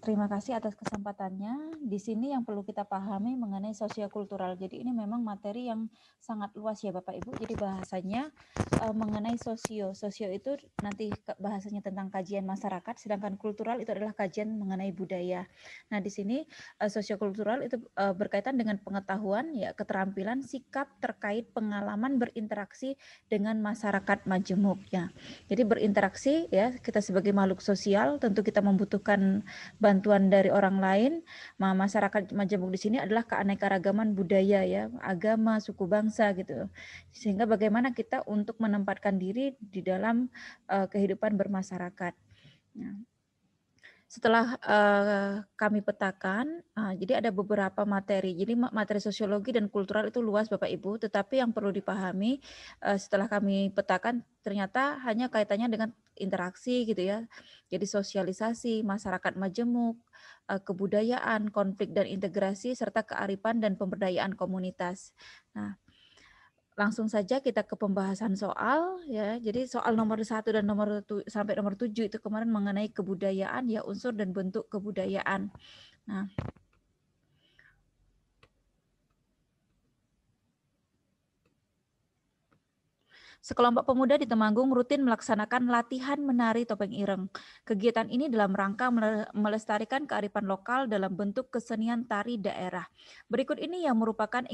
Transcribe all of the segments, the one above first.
terima kasih atas kesempatannya. Di sini yang perlu kita pahami mengenai sosiokultural. Jadi ini memang materi yang sangat luas ya Bapak Ibu. Jadi bahasanya mengenai sosio. Sosio itu nanti bahasanya tentang kajian masyarakat, sedangkan kultural itu adalah kajian mengenai budaya. Nah di sini sosiokultural itu berkaitan dengan pengetahuan, ya keterampilan, sikap terkait pengalaman berinteraksi dengan masyarakat majemuk ya. Jadi berinteraksi ya, kita sebagai makhluk sosial tentu kita membutuhkan bantuan dari orang lain. Masyarakat majemuk di sini adalah keanekaragaman budaya ya, agama, suku bangsa gitu. Sehingga bagaimana kita untuk menempatkan diri di dalam kehidupan bermasyarakat. Nah, setelah kami petakan, jadi ada beberapa materi. Jadi materi sosiologi dan kultural itu luas Bapak Ibu, tetapi yang perlu dipahami setelah kami petakan ternyata hanya kaitannya dengan interaksi gitu ya. Jadi sosialisasi, masyarakat majemuk, kebudayaan, konflik dan integrasi, serta kearifan dan pemberdayaan komunitas. Nah, langsung saja kita ke pembahasan soal ya. Jadi soal nomor 1 dan sampai nomor 7 itu kemarin mengenai kebudayaan ya, unsur dan bentuk kebudayaan. Nah, sekelompok pemuda di Temanggung rutin melaksanakan latihan menari topeng ireng. Kegiatan ini dalam rangka melestarikan kearifan lokal dalam bentuk kesenian tari daerah. Berikut ini yang merupakan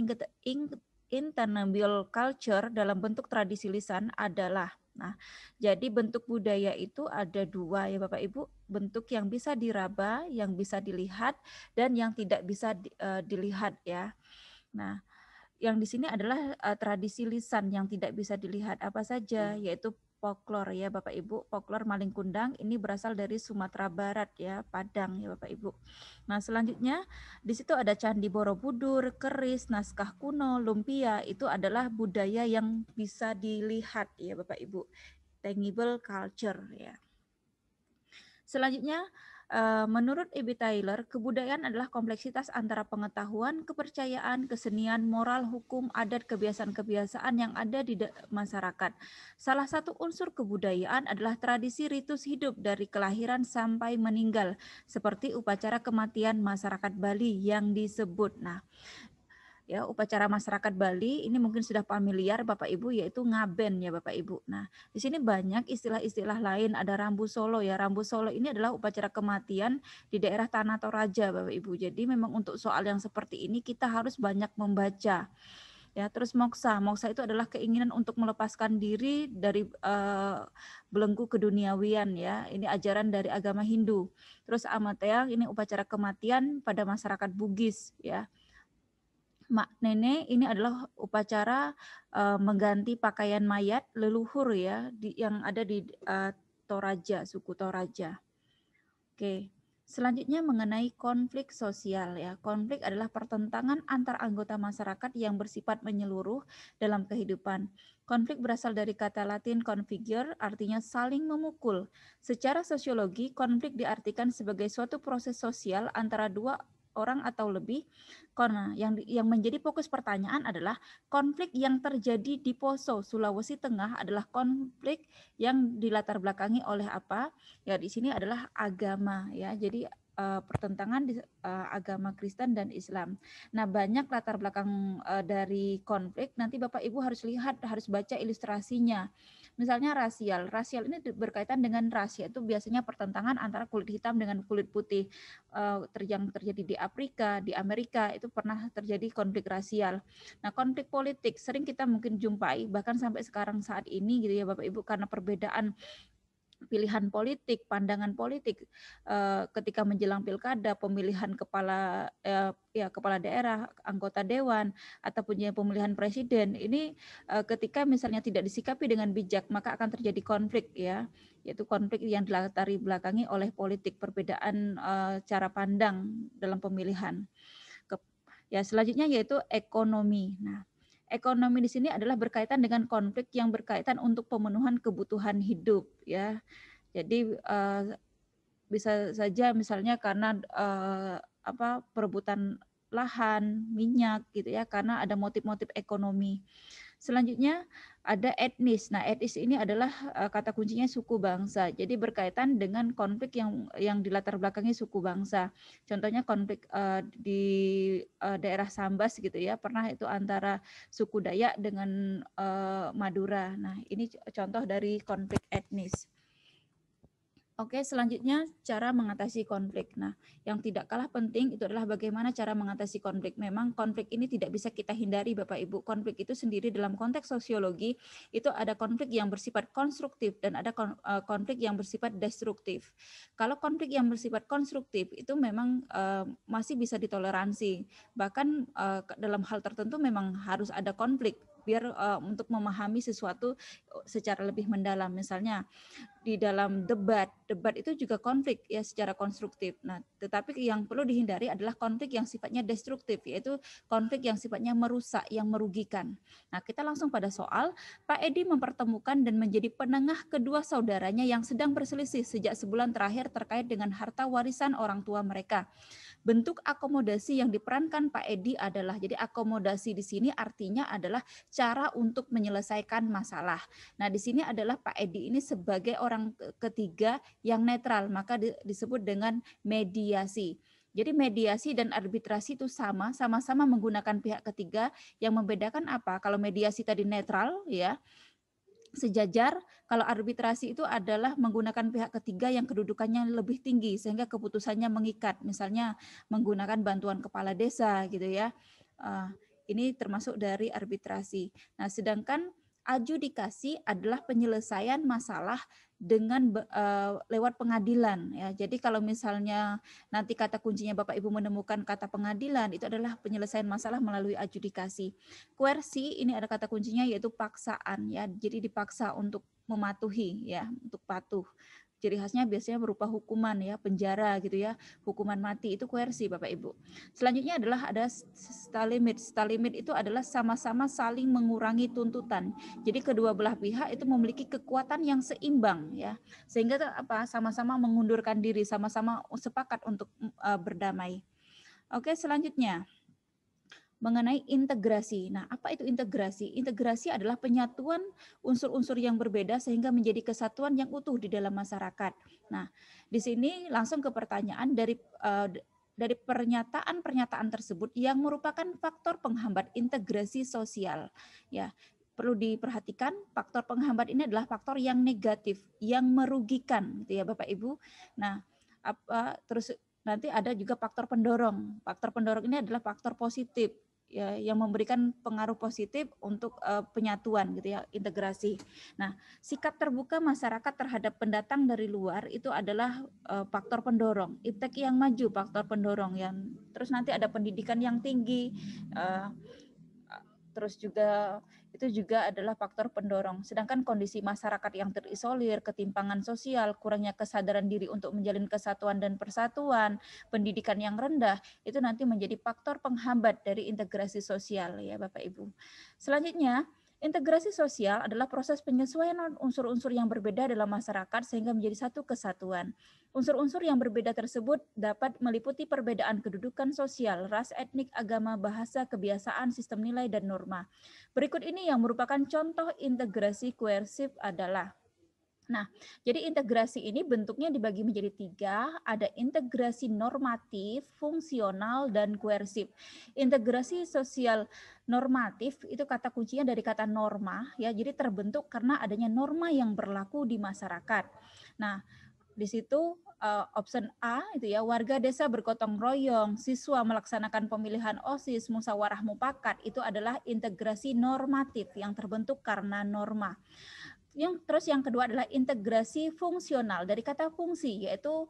intangible culture dalam bentuk tradisi lisan adalah. Nah, jadi bentuk budaya itu ada dua ya Bapak Ibu, bentuk yang bisa diraba, yang bisa dilihat, dan yang tidak bisa dilihat ya. Nah, yang di sini adalah tradisi lisan yang tidak bisa dilihat apa saja, yaitu folklore ya Bapak Ibu. Folklore Maling Kundang ini berasal dari Sumatera Barat ya, Padang ya Bapak Ibu. Nah, selanjutnya di situ ada Candi Borobudur, keris, naskah kuno, lumpia, itu adalah budaya yang bisa dilihat ya Bapak Ibu. Tangible culture ya. Selanjutnya, menurut E.B. Taylor, kebudayaan adalah kompleksitas antara pengetahuan, kepercayaan, kesenian, moral, hukum, adat, kebiasaan-kebiasaan yang ada di masyarakat. Salah satu unsur kebudayaan adalah tradisi ritus hidup dari kelahiran sampai meninggal, seperti upacara kematian masyarakat Bali yang disebut. Nah, ya upacara masyarakat Bali ini mungkin sudah familiar Bapak Ibu, yaitu ngaben ya Bapak Ibu. Nah, di sini banyak istilah-istilah lain, ada Rambu Solo ya. Rambu Solo ini adalah upacara kematian di daerah Tanah Toraja Bapak Ibu. Jadi memang untuk soal yang seperti ini kita harus banyak membaca. Ya, terus moksa. Moksa itu adalah keinginan untuk melepaskan diri dari belenggu keduniawian ya. Ini ajaran dari agama Hindu. Terus Amateyang ini upacara kematian pada masyarakat Bugis ya. Mak Nenek ini adalah upacara mengganti pakaian mayat leluhur ya yang ada di Toraja, suku Toraja. Oke. Selanjutnya mengenai konflik sosial ya. Konflik adalah pertentangan antar anggota masyarakat yang bersifat menyeluruh dalam kehidupan. Konflik berasal dari kata Latin configure, artinya saling memukul. Secara sosiologi, konflik diartikan sebagai suatu proses sosial antara dua orang atau lebih. Karena yang menjadi fokus pertanyaan adalah konflik yang terjadi di Poso, Sulawesi Tengah adalah konflik yang dilatar belakangi oleh apa? Ya di sini adalah agama ya. Jadi pertentangan di agama Kristen dan Islam. Nah, banyak latar belakang dari konflik. Nanti Bapak Ibu harus lihat, harus baca ilustrasinya. Misalnya rasial. Rasial ini berkaitan dengan ras, yaitu biasanya pertentangan antara kulit hitam dengan kulit putih. Yang terjadi di Afrika, di Amerika itu pernah terjadi konflik rasial. Nah, konflik politik sering kita mungkin jumpai bahkan sampai sekarang saat ini gitu ya Bapak Ibu, karena perbedaan pilihan politik, pandangan politik ketika menjelang pilkada, pemilihan kepala daerah, anggota dewan, ataupun pemilihan presiden. Ini ketika misalnya tidak disikapi dengan bijak, maka akan terjadi konflik ya, yaitu konflik yang dilatari belakangi oleh politik, perbedaan cara pandang dalam pemilihan. Ya, selanjutnya yaitu ekonomi. Nah, ekonomi di sini adalah berkaitan dengan konflik yang berkaitan untuk pemenuhan kebutuhan hidup ya. Jadi bisa saja misalnya karena perebutan lahan, minyak gitu ya, karena ada motif-motif ekonomi. Selanjutnya ada etnis. Nah, etnis ini adalah kata kuncinya suku bangsa. Jadi berkaitan dengan konflik yang dilatar belakangi suku bangsa. Contohnya konflik di daerah Sambas gitu ya, pernah itu antara suku Dayak dengan Madura. Nah, ini contoh dari konflik etnis. Oke, selanjutnya cara mengatasi konflik. Nah, yang tidak kalah penting itu adalah bagaimana cara mengatasi konflik. Memang konflik ini tidak bisa kita hindari, Bapak Ibu. Konflik itu sendiri dalam konteks sosiologi itu ada konflik yang bersifat konstruktif dan ada konflik yang bersifat destruktif. Kalau konflik yang bersifat konstruktif itu memang masih bisa ditoleransi. Bahkan dalam hal tertentu memang harus ada konflik biar untuk memahami sesuatu secara lebih mendalam. Misalnya di dalam debat itu juga konflik ya secara konstruktif. Nah, tetapi yang perlu dihindari adalah konflik yang sifatnya destruktif, yaitu konflik yang sifatnya merusak, yang merugikan. Nah, kita langsung pada soal, Pak Edi mempertemukan dan menjadi penengah kedua saudaranya yang sedang berselisih sejak sebulan terakhir terkait dengan harta warisan orang tua mereka. Bentuk akomodasi yang diperankan Pak Edi adalah, jadi akomodasi di sini artinya adalah cara untuk menyelesaikan masalah. Nah, di sini adalah Pak Edi ini sebagai orang ketiga yang netral, maka disebut dengan mediasi. Jadi mediasi dan arbitrasi itu sama-sama menggunakan pihak ketiga. Yang membedakan apa? Kalau mediasi tadi netral ya, sejajar. Kalau arbitrasi itu adalah menggunakan pihak ketiga yang kedudukannya lebih tinggi sehingga keputusannya mengikat, misalnya menggunakan bantuan kepala desa gitu ya. Ini termasuk dari arbitrasi. Nah, sedangkan adjudikasi adalah penyelesaian masalah dengan lewat pengadilan ya. Jadi kalau misalnya nanti kata kuncinya Bapak Ibu menemukan kata pengadilan, itu adalah penyelesaian masalah melalui adjudikasi. Koersi ini ada kata kuncinya yaitu paksaan ya. Jadi dipaksa untuk mematuhi ya, untuk patuh. Ciri khasnya biasanya berupa hukuman ya, penjara gitu ya, hukuman mati, itu koersi Bapak Ibu. Selanjutnya adalah ada stalimit. Stalimit itu adalah sama-sama saling mengurangi tuntutan. Jadi kedua belah pihak itu memiliki kekuatan yang seimbang ya. Sehingga apa? Sama-sama mengundurkan diri, sama-sama sepakat untuk berdamai. Oke, selanjutnya mengenai integrasi. Nah, apa itu integrasi? Integrasi adalah penyatuan unsur-unsur yang berbeda sehingga menjadi kesatuan yang utuh di dalam masyarakat. Nah, di sini langsung ke pertanyaan dari pernyataan-pernyataan tersebut yang merupakan faktor penghambat integrasi sosial. Ya, perlu diperhatikan faktor penghambat ini adalah faktor yang negatif, yang merugikan, gitu ya Bapak Ibu. Nah, terus nanti ada juga faktor pendorong. Faktor pendorong ini adalah faktor positif ya, yang memberikan pengaruh positif untuk penyatuan gitu ya, integrasi. Nah, sikap terbuka masyarakat terhadap pendatang dari luar itu adalah faktor pendorong. Iptek yang maju faktor pendorong, yang terus nanti ada pendidikan yang tinggi, terus juga itu juga adalah faktor pendorong. Sedangkan kondisi masyarakat yang terisolir, ketimpangan sosial, kurangnya kesadaran diri untuk menjalin kesatuan dan persatuan, pendidikan yang rendah, itu nanti menjadi faktor penghambat dari integrasi sosial ya Bapak Ibu. Selanjutnya, integrasi sosial adalah proses penyesuaian unsur-unsur yang berbeda dalam masyarakat sehingga menjadi satu kesatuan. Unsur-unsur yang berbeda tersebut dapat meliputi perbedaan kedudukan sosial, ras, etnik, agama, bahasa, kebiasaan, sistem nilai, dan norma. Berikut ini yang merupakan contoh integrasi koersif adalah, nah, jadi integrasi ini bentuknya dibagi menjadi 3, ada integrasi normatif, fungsional, dan koersif. Integrasi sosial normatif itu kata kuncinya dari kata norma, ya, jadi terbentuk karena adanya norma yang berlaku di masyarakat. Nah, di situ option A itu ya, warga desa bergotong royong, siswa melaksanakan pemilihan OSIS, musyawarah mufakat, itu adalah integrasi normatif yang terbentuk karena norma. Terus yang kedua adalah integrasi fungsional dari kata fungsi, yaitu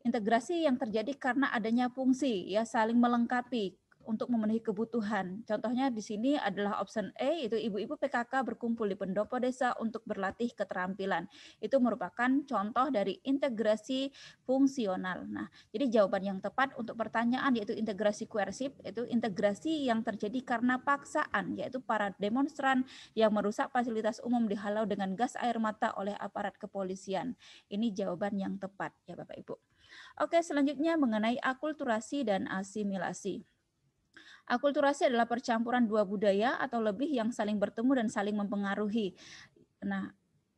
integrasi yang terjadi karena adanya fungsi ya, saling melengkapi untuk memenuhi kebutuhan. Contohnya di sini adalah option A, itu ibu-ibu PKK berkumpul di pendopo desa untuk berlatih keterampilan. Itu merupakan contoh dari integrasi fungsional. Nah, jadi jawaban yang tepat untuk pertanyaan yaitu integrasi koersif, itu integrasi yang terjadi karena paksaan, yaitu para demonstran yang merusak fasilitas umum dihalau dengan gas air mata oleh aparat kepolisian. Ini jawaban yang tepat ya Bapak Ibu. Oke, selanjutnya mengenai akulturasi dan asimilasi. Akulturasi adalah percampuran dua budaya atau lebih yang saling bertemu dan saling mempengaruhi. Nah,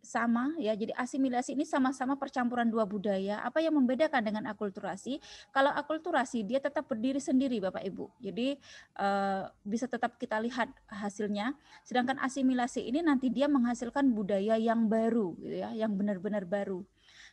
sama ya, jadi asimilasi ini sama-sama percampuran dua budaya. Apa yang membedakan dengan akulturasi? Kalau akulturasi dia tetap berdiri sendiri Bapak Ibu. Jadi bisa tetap kita lihat hasilnya. Sedangkan asimilasi ini nanti dia menghasilkan budaya yang baru gitu ya, yang benar-benar baru.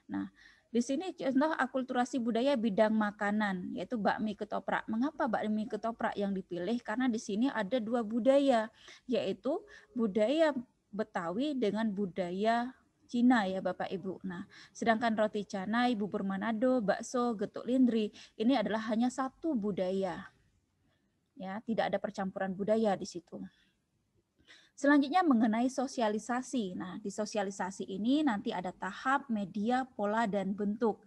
Nah, di sini contoh akulturasi budaya bidang makanan, yaitu bakmi ketoprak. Mengapa bakmi ketoprak yang dipilih? Karena di sini ada dua budaya, yaitu budaya Betawi dengan budaya Cina ya Bapak Ibu. Nah, sedangkan roti canai, bubur Manado, bakso, getuk lindri, ini adalah hanya satu budaya. Ya, tidak ada percampuran budaya di situ. Selanjutnya mengenai sosialisasi. Nah, di sosialisasi ini nanti ada tahap, media, pola, dan bentuk.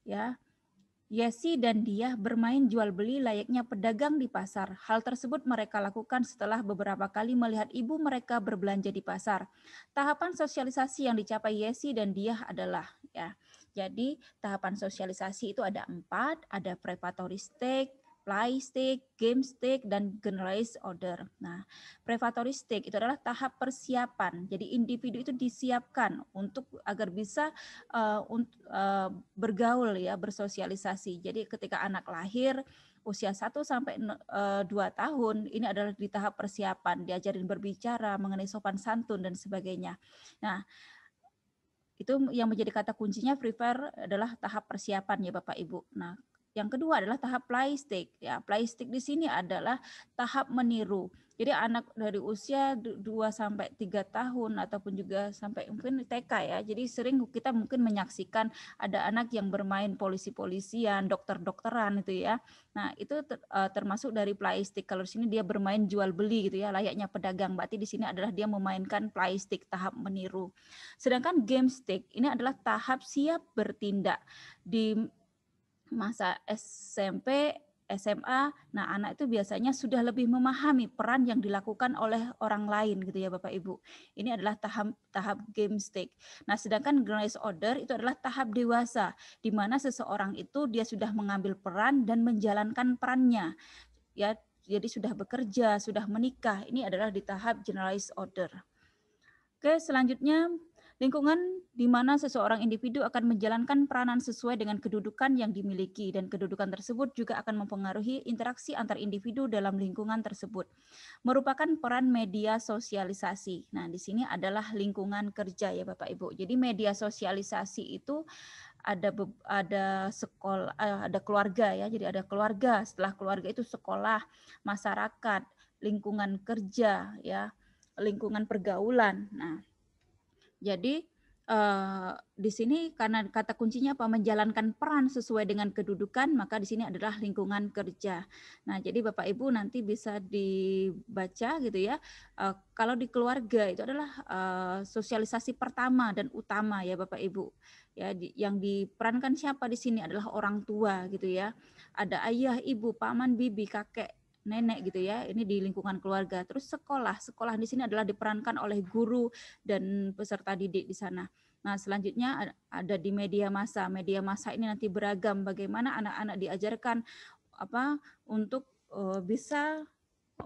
Ya, Yesi dan Diah bermain jual beli layaknya pedagang di pasar. Hal tersebut mereka lakukan setelah beberapa kali melihat ibu mereka berbelanja di pasar. Tahapan sosialisasi yang dicapai Yesi dan Diah adalah jadi tahapan sosialisasi itu ada 4, ada preparatory stage, play stage, game stage, dan generalized order. Nah, preparatory stage itu adalah tahap persiapan. Jadi individu itu disiapkan untuk agar bisa bergaul ya, bersosialisasi. Jadi ketika anak lahir usia 1 sampai 2 tahun ini adalah di tahap persiapan, diajarin berbicara mengenai sopan santun dan sebagainya. Nah, itu yang menjadi kata kuncinya prepare adalah tahap persiapan ya Bapak Ibu. Nah, yang kedua adalah tahap play stage. Ya, play stage di sini adalah tahap meniru. Jadi anak dari usia 2 sampai 3 tahun ataupun juga sampai mungkin TK ya. Jadi sering kita mungkin menyaksikan ada anak yang bermain polisi-polisian, dokter-dokteran itu ya. Nah, itu termasuk dari play stage. Kalau di sini dia bermain jual beli gitu ya, layaknya pedagang. Berarti di sini adalah dia memainkan play stage tahap meniru. Sedangkan game stage ini adalah tahap siap bertindak di masa SMP, SMA. Nah, anak itu biasanya sudah lebih memahami peran yang dilakukan oleh orang lain gitu ya Bapak Ibu. Ini adalah tahap game stage. Nah, sedangkan generalized order itu adalah tahap dewasa di mana seseorang itu dia sudah mengambil peran dan menjalankan perannya. Ya, jadi sudah bekerja, sudah menikah. Ini adalah di tahap generalized order. Oke, selanjutnya lingkungan di mana seseorang individu akan menjalankan peranan sesuai dengan kedudukan yang dimiliki dan kedudukan tersebut juga akan mempengaruhi interaksi antar individu dalam lingkungan tersebut. Merupakan peran media sosialisasi. Nah, di sini adalah lingkungan kerja ya Bapak Ibu. Jadi media sosialisasi itu ada sekolah, ada keluarga ya. Jadi ada keluarga, setelah keluarga itu sekolah, masyarakat, lingkungan kerja ya, lingkungan pergaulan. Nah, jadi di sini karena kata kuncinya apa? Menjalankan peran sesuai dengan kedudukan, maka di sini adalah lingkungan kerja. Nah, jadi Bapak Ibu nanti bisa dibaca gitu ya. Kalau di keluarga itu adalah sosialisasi pertama dan utama ya Bapak Ibu. Ya, yang diperankan siapa di sini adalah orang tua gitu ya. Ada ayah, ibu, paman, bibi, kakek, nenek gitu ya. Ini di lingkungan keluarga. Terus sekolah di sini adalah diperankan oleh guru dan peserta didik di sana. Nah, selanjutnya ada di media massa. Media massa ini nanti beragam bagaimana anak-anak diajarkan untuk bisa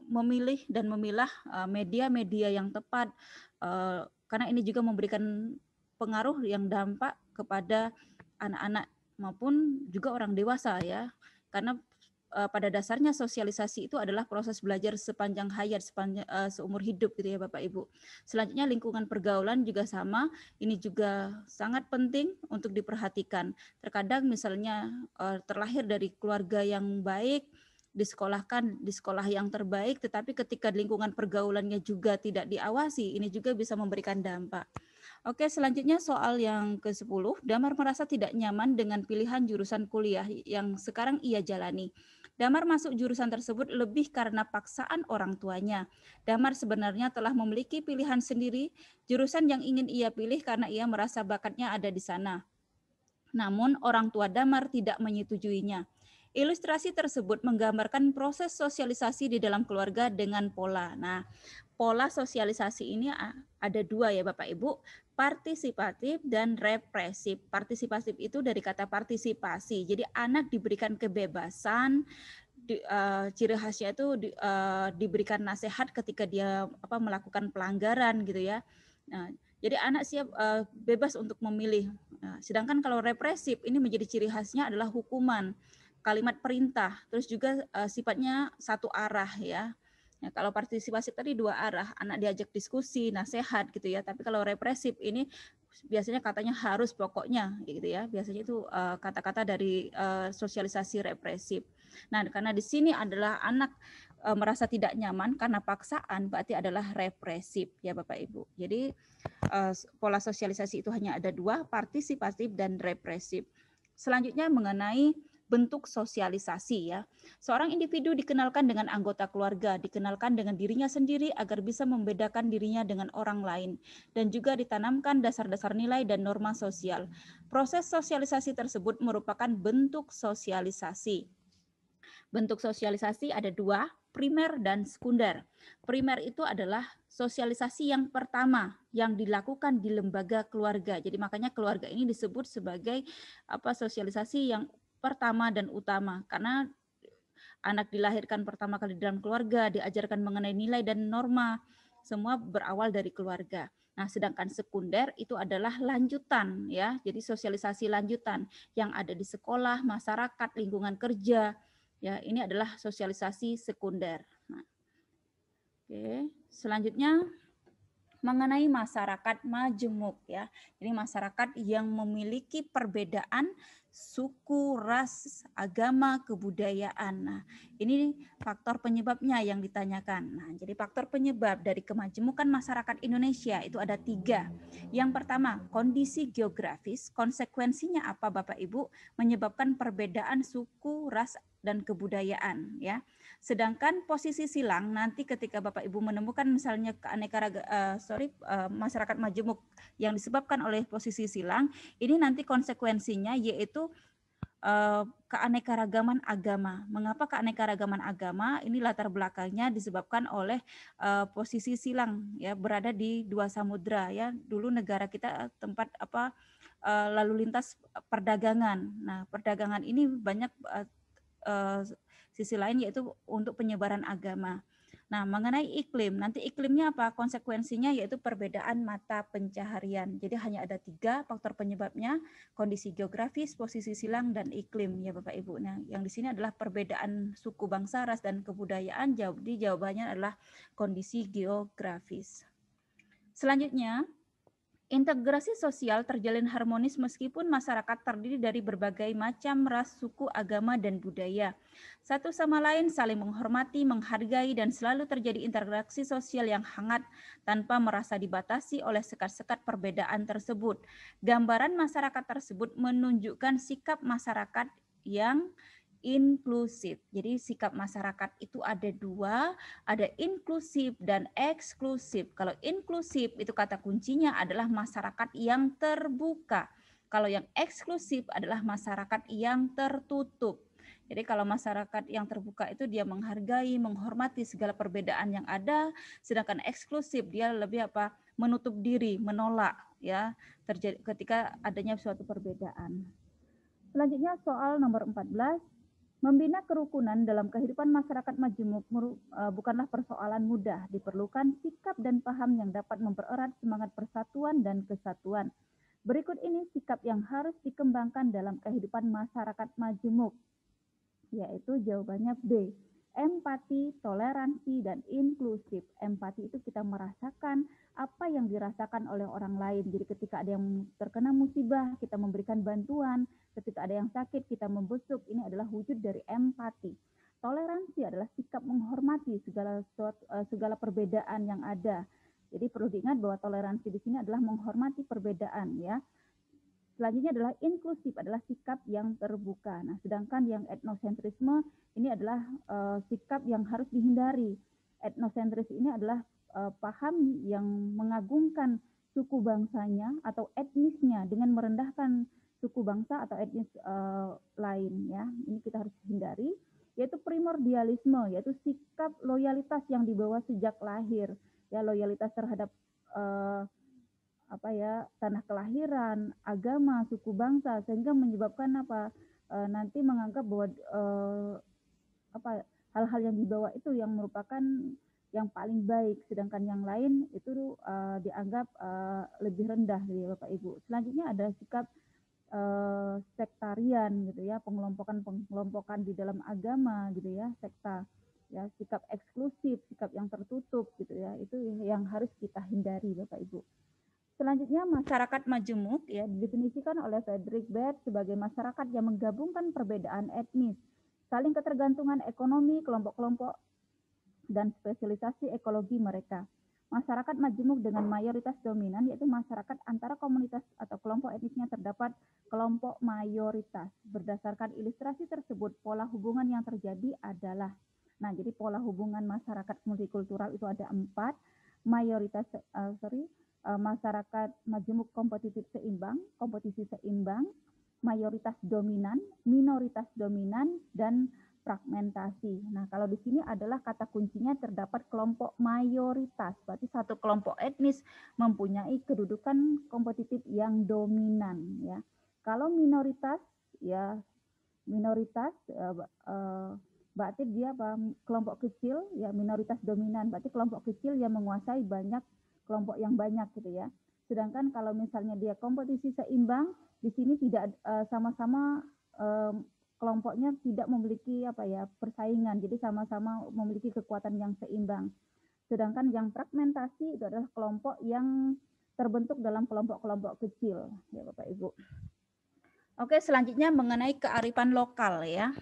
memilih dan memilah media-media yang tepat, karena ini juga memberikan pengaruh yang dampak kepada anak-anak maupun juga orang dewasa ya. Karena pada dasarnya sosialisasi itu adalah proses belajar sepanjang hayat, seumur hidup gitu ya Bapak Ibu. Selanjutnya lingkungan pergaulan juga sama, ini juga sangat penting untuk diperhatikan. Terkadang misalnya terlahir dari keluarga yang baik, disekolahkan di sekolah yang terbaik, tetapi ketika lingkungan pergaulannya juga tidak diawasi, ini juga bisa memberikan dampak. Oke, selanjutnya soal yang ke-10, Damar merasa tidak nyaman dengan pilihan jurusan kuliah yang sekarang ia jalani. Damar masuk jurusan tersebut lebih karena paksaan orang tuanya. Damar sebenarnya telah memiliki pilihan sendiri, jurusan yang ingin ia pilih karena ia merasa bakatnya ada di sana. Namun orang tua Damar tidak menyetujuinya. Ilustrasi tersebut menggambarkan proses sosialisasi di dalam keluarga dengan pola. Nah, pola sosialisasi ini ada dua ya Bapak Ibu, partisipatif dan represif. Partisipatif itu dari kata partisipasi. Jadi anak diberikan kebebasan ciri khasnya itu diberikan nasihat ketika dia melakukan pelanggaran gitu ya. Nah, jadi anak siap bebas untuk memilih. Nah, sedangkan kalau represif ini menjadi ciri khasnya adalah hukuman, kalimat perintah, terus juga sifatnya satu arah ya. Nah, kalau partisipasi tadi dua arah, anak diajak diskusi, nasihat gitu ya. Tapi kalau represif ini biasanya katanya harus pokoknya gitu ya. Biasanya itu kata-kata dari sosialisasi represif. Nah, karena di sini adalah anak merasa tidak nyaman karena paksaan, berarti adalah represif ya Bapak Ibu. Jadi pola sosialisasi itu hanya ada dua, partisipatif dan represif. Selanjutnya mengenai bentuk sosialisasi ya. Seorang individu dikenalkan dengan anggota keluarga, dikenalkan dengan dirinya sendiri agar bisa membedakan dirinya dengan orang lain, dan juga ditanamkan dasar-dasar nilai dan norma sosial. Proses sosialisasi tersebut merupakan bentuk sosialisasi. Bentuk sosialisasi ada dua, primer dan sekunder. Primer itu adalah sosialisasi yang pertama yang dilakukan di lembaga keluarga. Jadi makanya keluarga ini disebut sebagai sosialisasi yang pertama dan utama, karena anak dilahirkan pertama kali di dalam keluarga, diajarkan mengenai nilai dan norma, semua berawal dari keluarga. Nah, sedangkan sekunder itu adalah lanjutan ya. Jadi sosialisasi lanjutan yang ada di sekolah, masyarakat, lingkungan kerja. Ya, ini adalah sosialisasi sekunder. Nah, oke, selanjutnya mengenai masyarakat majemuk ya. Jadi masyarakat yang memiliki perbedaan suku, ras, agama, kebudayaan. Nah, ini faktor penyebabnya yang ditanyakan. Nah, jadi faktor penyebab dari kemajemukan masyarakat Indonesia itu ada 3. Yang pertama, kondisi geografis. Konsekuensinya apa Bapak Ibu? Menyebabkan perbedaan suku, ras, dan kebudayaan ya. Sedangkan posisi silang nanti ketika Bapak Ibu menemukan misalnya masyarakat majemuk yang disebabkan oleh posisi silang, ini nanti konsekuensinya yaitu keanekaragaman agama. Mengapa keanekaragaman agama? Ini latar belakangnya disebabkan oleh posisi silang ya, berada di dua samudra ya. Dulu negara kita tempat lalu lintas perdagangan. Nah, perdagangan ini banyak sisi lain yaitu untuk penyebaran agama. Nah, mengenai iklim, nanti iklimnya apa? Konsekuensinya yaitu perbedaan mata pencaharian. Jadi hanya ada 3 faktor penyebabnya, kondisi geografis, posisi silang, dan iklim ya Bapak Ibu. Nah, yang di sini adalah perbedaan suku, bangsa, ras, dan kebudayaan. Jadi jawabannya adalah kondisi geografis. Selanjutnya, integrasi sosial terjalin harmonis meskipun masyarakat terdiri dari berbagai macam ras, suku, agama, dan budaya. Satu sama lain saling menghormati, menghargai, dan selalu terjadi interaksi sosial yang hangat tanpa merasa dibatasi oleh sekat-sekat perbedaan tersebut. Gambaran masyarakat tersebut menunjukkan sikap masyarakat yang inklusif. Jadi sikap masyarakat itu ada 2, ada inklusif dan eksklusif. Kalau inklusif itu kata kuncinya adalah masyarakat yang terbuka. Kalau yang eksklusif adalah masyarakat yang tertutup. Jadi kalau masyarakat yang terbuka itu dia menghargai, menghormati segala perbedaan yang ada, sedangkan eksklusif dia lebih menutup diri, menolak ya terjadi ketika adanya suatu perbedaan. Selanjutnya soal nomor 14. Membina kerukunan dalam kehidupan masyarakat majemuk bukanlah persoalan mudah. Diperlukan sikap dan paham yang dapat mempererat semangat persatuan dan kesatuan. Berikut ini sikap yang harus dikembangkan dalam kehidupan masyarakat majemuk, yaitu jawabannya B. Empati, toleransi, dan inklusif. Empati itu kita merasakan apa yang dirasakan oleh orang lain. Jadi ketika ada yang terkena musibah, kita memberikan bantuan. Ketika ada yang sakit, kita membesuk. Ini adalah wujud dari empati. Toleransi adalah sikap menghormati segala perbedaan yang ada. Jadi perlu diingat bahwa toleransi di sini adalah menghormati perbedaan ya. Selanjutnya adalah inklusif, adalah sikap yang terbuka. Nah, sedangkan yang etnosentrisme ini adalah sikap yang harus dihindari. Etnosentris ini adalah paham yang mengagungkan suku bangsanya atau etnisnya dengan merendahkan suku bangsa atau etnis lain ya. Ini kita harus hindari. Yaitu primordialisme, yaitu sikap loyalitas yang dibawa sejak lahir. Ya, loyalitas terhadap tanah kelahiran, agama, suku bangsa, sehingga menyebabkan nanti menganggap bahwa hal-hal yang dibawa itu yang merupakan yang paling baik, sedangkan yang lain itu dianggap lebih rendah gitu ya Bapak Ibu. Selanjutnya ada sikap sektarian gitu ya, pengelompokan di dalam agama gitu ya, sekta ya, sikap eksklusif, sikap yang tertutup gitu ya, itu yang harus kita hindari Bapak Ibu. Selanjutnya masyarakat majemuk ya didefinisikan oleh Frederick Beth sebagai masyarakat yang menggabungkan perbedaan etnis, saling ketergantungan ekonomi kelompok-kelompok dan spesialisasi ekologi mereka. Masyarakat majemuk dengan mayoritas dominan yaitu masyarakat antara komunitas atau kelompok etnisnya terdapat kelompok mayoritas. Berdasarkan ilustrasi tersebut, pola hubungan yang terjadi adalah, nah jadi pola hubungan masyarakat multikultural itu ada 4, mayoritas, masyarakat majemuk kompetisi seimbang, mayoritas dominan, minoritas dominan, dan fragmentasi. Nah, kalau di sini adalah kata kuncinya terdapat kelompok mayoritas. Berarti satu kelompok etnis mempunyai kedudukan kompetitif yang dominan ya. Kalau minoritas ya berarti dia kelompok kecil ya, minoritas dominan berarti kelompok kecil yang menguasai banyak kelompok yang banyak gitu ya. Sedangkan kalau misalnya dia kompetisi seimbang, di sini tidak sama-sama kelompoknya tidak memiliki persaingan, jadi sama-sama memiliki kekuatan yang seimbang. Sedangkan yang fragmentasi itu adalah kelompok yang terbentuk dalam kelompok-kelompok kecil ya Bapak Ibu. Oke, selanjutnya mengenai kearifan lokal ya.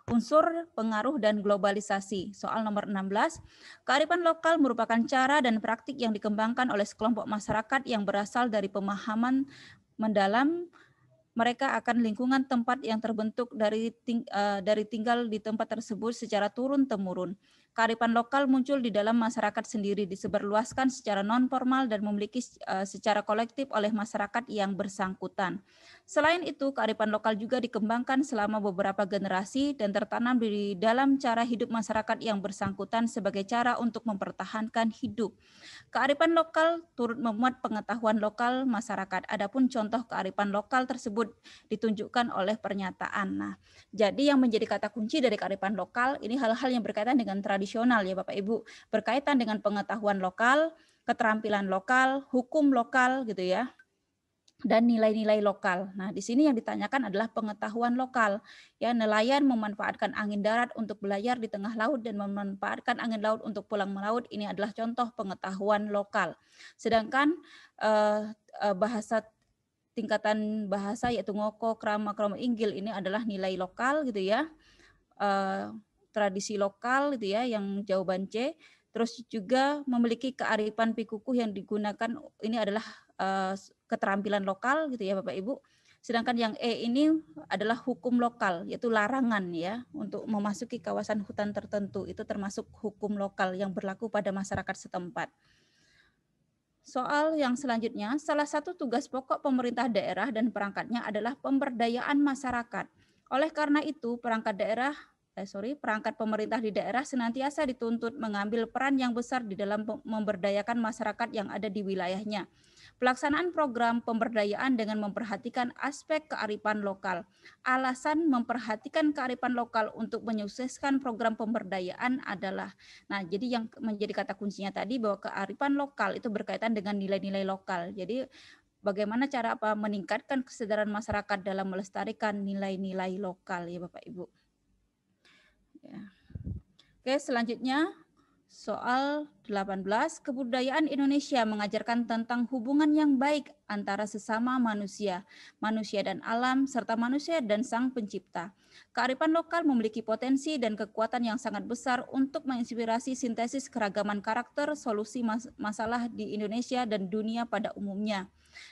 Unsur pengaruh dan globalisasi. Soal nomor 16. Kearifan lokal merupakan cara dan praktik yang dikembangkan oleh sekelompok masyarakat yang berasal dari pemahaman mendalam mereka akan lingkungan tempat yang terbentuk dari tinggal di tempat tersebut secara turun-temurun. Kearifan lokal muncul di dalam masyarakat sendiri, disebarluaskan secara non-formal dan memiliki secara kolektif oleh masyarakat yang bersangkutan. Selain itu, kearifan lokal juga dikembangkan selama beberapa generasi dan tertanam di dalam cara hidup masyarakat yang bersangkutan sebagai cara untuk mempertahankan hidup. Kearifan lokal turut memuat pengetahuan lokal masyarakat. Adapun contoh kearifan lokal tersebut ditunjukkan oleh pernyataan. Nah, jadi yang menjadi kata kunci dari kearifan lokal ini hal-hal yang berkaitan dengan tradisional ya Bapak Ibu, berkaitan dengan pengetahuan lokal, keterampilan lokal, hukum lokal gitu ya, dan nilai-nilai lokal. Nah, di sini yang ditanyakan adalah pengetahuan lokal. Ya, nelayan memanfaatkan angin darat untuk berlayar di tengah laut dan memanfaatkan angin laut untuk pulang melaut. Ini adalah contoh pengetahuan lokal. Sedangkan bahasa tingkatan bahasa yaitu ngoko, krama, kromo, inggil ini adalah nilai lokal gitu ya. Tradisi lokal gitu ya yang jawaban C. Terus juga memiliki kearifan pikukuh yang digunakan ini adalah keterampilan lokal gitu ya Bapak Ibu. Sedangkan yang E ini adalah hukum lokal, yaitu larangan ya untuk memasuki kawasan hutan tertentu. Itu termasuk hukum lokal yang berlaku pada masyarakat setempat. Soal yang selanjutnya, salah satu tugas pokok pemerintah daerah dan perangkatnya adalah pemberdayaan masyarakat. Oleh karena itu, perangkat pemerintah di daerah senantiasa dituntut mengambil peran yang besar di dalam memberdayakan masyarakat yang ada di wilayahnya. Pelaksanaan program pemberdayaan dengan memperhatikan aspek kearifan lokal. Alasan memperhatikan kearifan lokal untuk menyukseskan program pemberdayaan adalah, nah jadi yang menjadi kata kuncinya tadi bahwa kearifan lokal itu berkaitan dengan nilai-nilai lokal. Jadi bagaimana cara meningkatkan kesadaran masyarakat dalam melestarikan nilai-nilai lokal ya Bapak Ibu. Ya. Oke, selanjutnya soal 18, kebudayaan Indonesia mengajarkan tentang hubungan yang baik antara sesama manusia, manusia dan alam, serta manusia dan sang pencipta. Kearifan lokal memiliki potensi dan kekuatan yang sangat besar untuk menginspirasi sintesis keragaman karakter, solusi masalah di Indonesia dan dunia pada umumnya.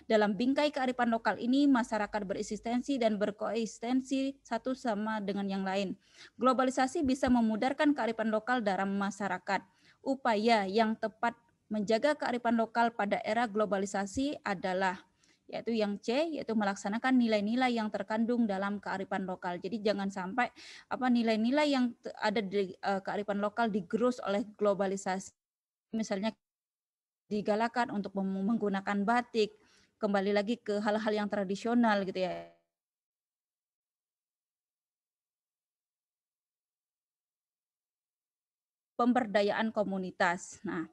Dalam bingkai kearifan lokal ini, masyarakat bereksistensi dan berkoeksistensi satu sama dengan yang lain. Globalisasi bisa memudarkan kearifan lokal dalam masyarakat. Upaya yang tepat menjaga kearifan lokal pada era globalisasi adalah yaitu yang C, yaitu melaksanakan nilai-nilai yang terkandung dalam kearifan lokal. Jadi jangan sampai nilai-nilai yang ada di kearifan lokal digerus oleh globalisasi. Misalnya digalakan untuk menggunakan batik, kembali lagi ke hal-hal yang tradisional gitu ya. pemberdayaan komunitas. Nah,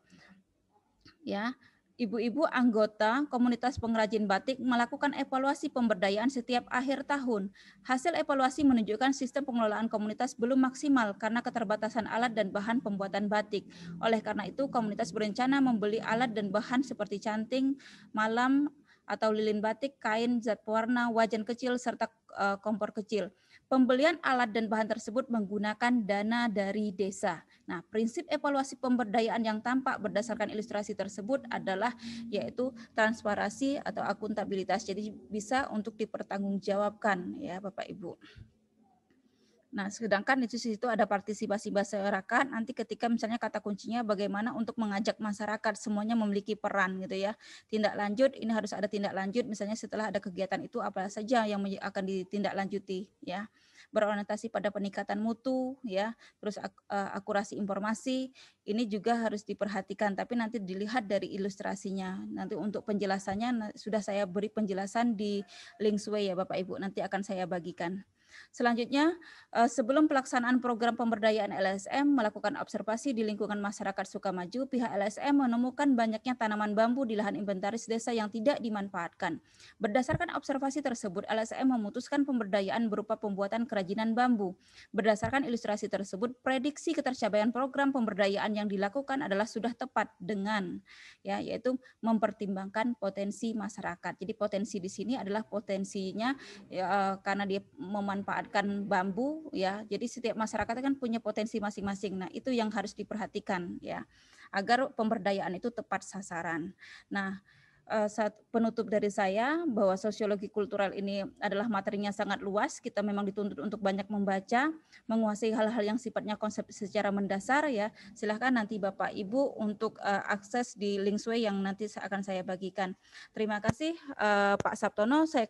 ya, ibu-ibu anggota komunitas pengrajin batik melakukan evaluasi pemberdayaan setiap akhir tahun. Hasil evaluasi menunjukkan sistem pengelolaan komunitas belum maksimal karena keterbatasan alat dan bahan pembuatan batik. Oleh karena itu, komunitas berencana membeli alat dan bahan seperti canting, malam atau lilin batik, kain, zat pewarna, wajan kecil, serta kompor kecil. Pembelian alat dan bahan tersebut menggunakan dana dari desa. Nah, prinsip evaluasi pemberdayaan yang tampak berdasarkan ilustrasi tersebut adalah yaitu transparansi atau akuntabilitas. Jadi bisa untuk dipertanggungjawabkan ya Bapak Ibu. Nah, sedangkan di situ ada partisipasi masyarakat, nanti ketika misalnya kata kuncinya bagaimana untuk mengajak masyarakat, semuanya memiliki peran gitu ya. Tindak lanjut, ini harus ada tindak lanjut, misalnya setelah ada kegiatan itu apa saja yang akan ditindaklanjuti ya. Berorientasi pada peningkatan mutu ya, terus akurasi informasi, ini juga harus diperhatikan, tapi nanti dilihat dari ilustrasinya. Nanti untuk penjelasannya sudah saya beri penjelasan di Linksway ya Bapak Ibu, nanti akan saya bagikan. Selanjutnya, sebelum pelaksanaan program pemberdayaan LSM melakukan observasi di lingkungan masyarakat Sukamaju, pihak LSM menemukan banyaknya tanaman bambu di lahan inventaris desa yang tidak dimanfaatkan. Berdasarkan observasi tersebut, LSM memutuskan pemberdayaan berupa pembuatan kerajinan bambu. Berdasarkan ilustrasi tersebut, prediksi ketercapaian program pemberdayaan yang dilakukan adalah sudah tepat dengan yaitu mempertimbangkan potensi masyarakat. Jadi potensi di sini adalah potensinya karena dia memanfaatkan bambu ya. Jadi setiap masyarakat kan punya potensi masing-masing. Nah, itu yang harus diperhatikan ya agar pemberdayaan itu tepat sasaran. Nah, penutup dari saya bahwa sosiologi kultural ini adalah materinya sangat luas. Kita memang dituntut untuk banyak membaca, menguasai hal-hal yang sifatnya konsep secara mendasar ya. Silahkan nanti Bapak Ibu untuk akses di Linksway yang nanti akan saya bagikan. Terima kasih Pak Sabtono. Saya